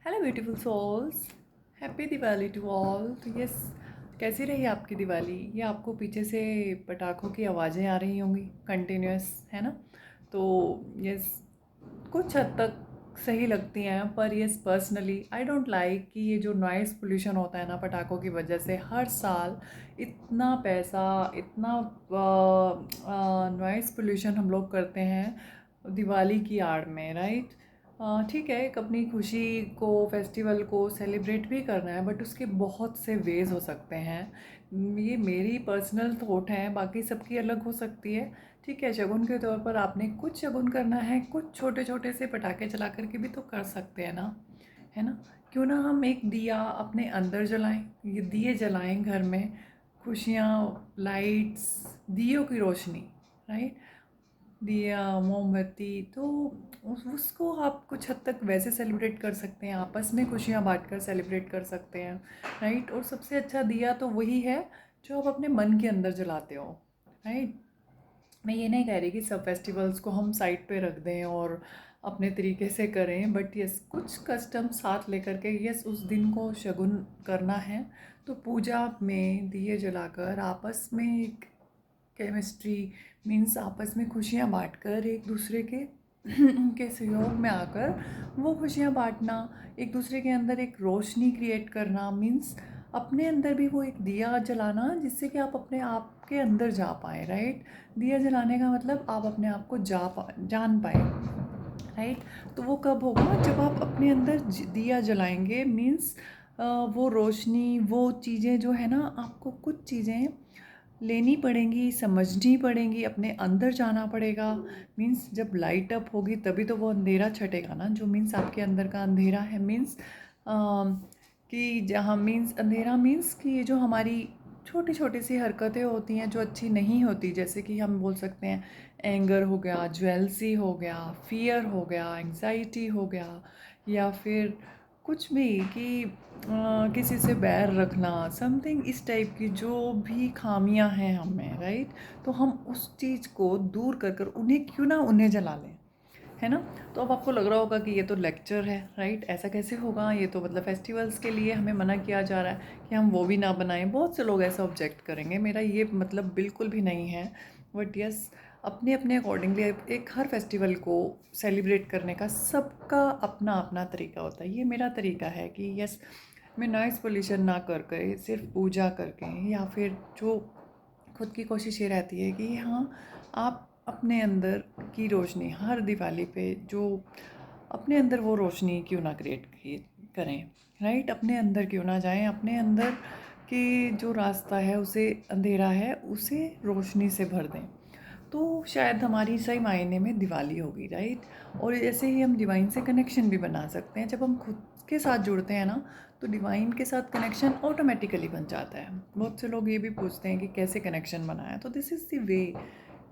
Hello beautiful souls, happy Diwali to all. तो yes, कैसी रही आपकी दिवाली? ये आपको पीछे से पटाखों की आवाज़ें आ रही होंगी कंटिन्यूस, है ना? तो यस, कुछ हद तक सही लगती हैं, पर yes personally I don't like कि ये जो नॉइज़ पोल्यूशन होता है ना पटाखों की वजह से, हर साल इतना पैसा, इतना नॉइज़ पोल्यूशन हम लोग करते हैं दिवाली की आड़ में, राइट? ठीक है, एक अपनी खुशी को, फेस्टिवल को सेलिब्रेट भी करना है, बट उसके बहुत से वेज हो सकते हैं। ये मेरी पर्सनल थॉट है, बाकी सबकी अलग हो सकती है। ठीक है, शगुन के तौर पर आपने कुछ शगुन करना है, कुछ छोटे छोटे से पटाखे चला करके भी तो कर सकते हैं ना, है ना? क्यों ना हम एक दिया अपने अंदर जलाएं, ये दिए जलाएं घर में, खुशियाँ, लाइट्स, दियों की रोशनी, राइट? दिया, मोमबत्ती, तो उसको आप कुछ हद तक वैसे सेलिब्रेट कर सकते हैं, आपस में खुशियाँ बांटकर सेलिब्रेट कर सकते हैं, राइट? और सबसे अच्छा दिया तो वही है जो आप अपने मन के अंदर जलाते हो, राइट? मैं ये नहीं कह रही कि सब फेस्टिवल्स को हम साइड पे रख दें और अपने तरीके से करें, बट यस, कुछ कस्टम साथ लेकर के, यस, उस दिन को शगुन करना है तो पूजा में दिए जलाकर आपस में एक केमिस्ट्री, मीन्स आपस में खुशियाँ बांटकर एक दूसरे के के सहयोग में आकर वो खुशियाँ बांटना, एक दूसरे के अंदर एक रोशनी क्रिएट करना, मीन्स अपने अंदर भी वो एक दिया जलाना जिससे कि आप अपने आप के अंदर जा पाए, राइट? दिया जलाने का मतलब आप अपने आप को जान पाए, राइट? तो वो कब होगा? जब आप अपने अंदर दिया जलाएंगे, मीन्स वो रोशनी, वो चीज़ें जो है ना, आपको कुछ चीज़ें लेनी पड़ेंगी, समझनी पड़ेंगी, अपने अंदर जाना पड़ेगा। मीन्स जब लाइट अप होगी तभी तो वो अंधेरा छटेगा ना, जो मीन्स आपके अंदर का अंधेरा है, मीन्स कि जहाँ, मीन्स अंधेरा मीन्स कि ये जो हमारी छोटी छोटी सी हरकतें होती हैं जो अच्छी नहीं होती, जैसे कि हम बोल सकते हैं एंगर हो गया, ज्वेलसी हो गया, फियर हो गया, एंग्जाइटी हो गया, या फिर कुछ भी कि किसी से बैर रखना, समथिंग इस टाइप की जो भी खामियां हैं हमें, राइट? तो हम उस चीज़ को दूर कर कर उन्हें क्यों ना उन्हें जला लें, है ना? तो अब आपको लग रहा होगा कि ये तो लेक्चर है, राइट? ऐसा कैसे होगा? ये तो मतलब फेस्टिवल्स के लिए हमें मना किया जा रहा है कि हम वो भी ना बनाएं। बहुत से लोग ऐसा ऑब्जेक्ट करेंगे, मेरा ये मतलब बिल्कुल भी नहीं है। बट यस, अपने अपने अकॉर्डिंगली एक हर फेस्टिवल को सेलिब्रेट करने का सबका अपना अपना तरीका होता है। ये मेरा तरीका है कि यस, मैं नॉइज़ पोल्यूशन ना कर कर सिर्फ पूजा करके, या फिर जो खुद की कोशिश ये रहती है कि हाँ, आप अपने अंदर की रोशनी हर दिवाली पे जो अपने अंदर वो रोशनी क्यों ना क्रिएट करें, राइट? अपने अंदर क्यों ना जाएं, अपने अंदर के जो रास्ता है उसे, अंधेरा है उसे रोशनी से भर दें, तो शायद हमारी सही मायने में दिवाली होगी, राइट? और ऐसे ही हम डिवाइन से कनेक्शन भी बना सकते हैं। जब हम खुद के साथ जुड़ते हैं ना, तो डिवाइन के साथ कनेक्शन ऑटोमेटिकली बन जाता है। बहुत से लोग ये भी पूछते हैं कि कैसे कनेक्शन बनाया, तो दिस इज़ द वे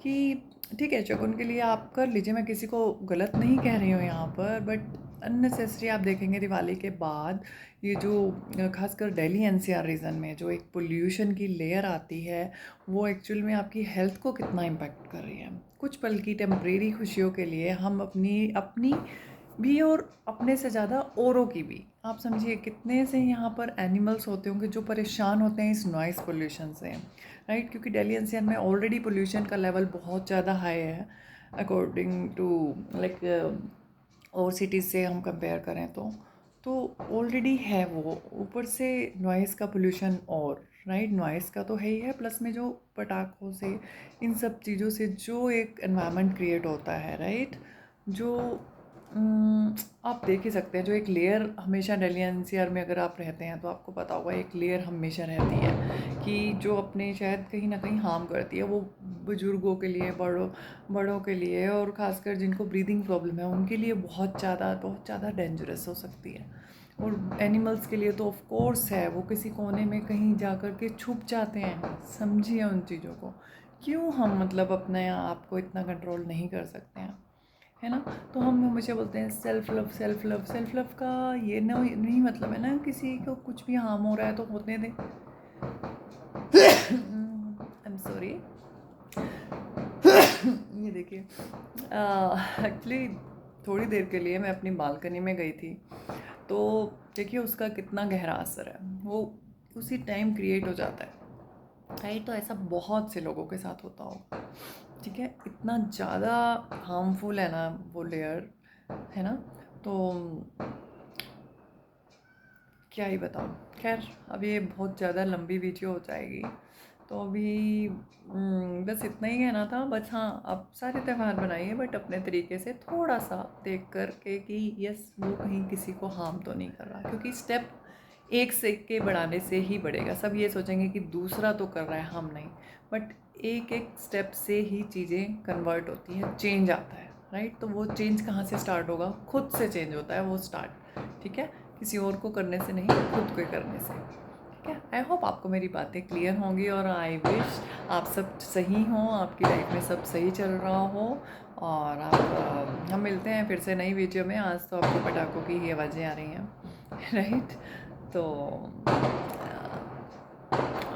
कि ठीक है, शगुन के लिए आप कर लीजिए, मैं किसी को गलत नहीं कह रही हूँ यहाँ पर, बट अननेसेसरी आप देखेंगे दिवाली के बाद ये जो खासकर दिल्ली एनसीआर रीजन में जो एक पोल्यूशन की लेयर आती है, वो एक्चुअल में आपकी हेल्थ को कितना इम्पैक्ट कर रही है। कुछ पल की टेम्परेरी खुशियों के लिए हम अपनी अपनी भी और अपने से ज़्यादा औरों की भी, आप समझिए कितने से यहाँ पर एनिमल्स होते होंगे जो परेशान होते हैं इस नॉइज़ पोल्यूशन से, राइट? क्योंकि दिल्ली एनसीआर में ऑलरेडी पोल्यूशन का लेवल बहुत ज़्यादा हाई है, अकॉर्डिंग टू लाइक और सिटीज़ से हम कंपेयर करें तो ऑलरेडी है वो, ऊपर से नॉइज़ का पोल्यूशन, और राइट, नॉइज़ का तो है ही है, प्लस में जो पटाखों से, इन सब चीज़ों से जो एक एनवायरनमेंट क्रिएट होता है, राइट? जो आप देख ही सकते हैं, जो एक लेयर हमेशा दिल्ली एनसीआर में अगर आप रहते हैं तो आपको पता होगा, एक लेयर हमेशा रहती है कि जो अपने शायद कहीं ना कहीं हार्म करती है, वो बुज़ुर्गों के लिए, बड़ों के लिए, और ख़ासकर जिनको ब्रीदिंग प्रॉब्लम है उनके लिए बहुत ज़्यादा डेंजरस हो सकती है। और एनिमल्स के लिए तो ऑफ कोर्स है, वो किसी कोने में कहीं जा कर के छुप जाते हैं। समझिए उन चीज़ों को, क्यों हम मतलब अपने आप को इतना कंट्रोल नहीं कर सकते हैं, है ना? तो हम हमेशा बोलते हैं self love, self love. Self love का ये नहीं मतलब है ना किसी को कुछ भी हार्म हो रहा है तो होने दें। I am sorry. ये देखिए, एक्चुअली थोड़ी देर के लिए मैं अपनी बालकनी में गई थी, तो देखिए उसका कितना गहरा असर है, वो उसी टाइम क्रिएट हो जाता है, राइट। तो ऐसा बहुत से लोगों के साथ होता होगा, ठीक है। इतना ज़्यादा हार्मफुल है ना वो लेयर, है ना। तो क्या ही बताऊँ। खैर अब ये बहुत ज़्यादा लंबी वीडियो हो जाएगी, तो अभी बस इतना ही कहना था। बस हाँ, आप सारे त्यौहार बनाइए बट अपने तरीके से, थोड़ा सा देख कर के कि यस वो कहीं किसी को हार्म तो नहीं कर रहा, क्योंकि स्टेप एक से के बढ़ाने से ही बढ़ेगा। सब ये सोचेंगे कि दूसरा तो कर रहा है, हम नहीं, बट एक एक स्टेप से ही चीज़ें कन्वर्ट होती हैं, चेंज आता है, राइट। तो वो चेंज कहाँ से स्टार्ट होगा? खुद से चेंज होता है वो स्टार्ट, ठीक है। किसी और को करने से नहीं, खुद को करने से, ठीक है। आई होप आपको मेरी बातें क्लियर होंगी, और आई विश आप सब सही हों, आपकी लाइफ में सब सही चल रहा हो। और आप हम मिलते हैं फिर से नई वीडियो में। आज तो आपको पटाखों की ही आवाज़ें आ रही हैं, राइट। तो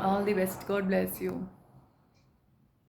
all the best, God bless you.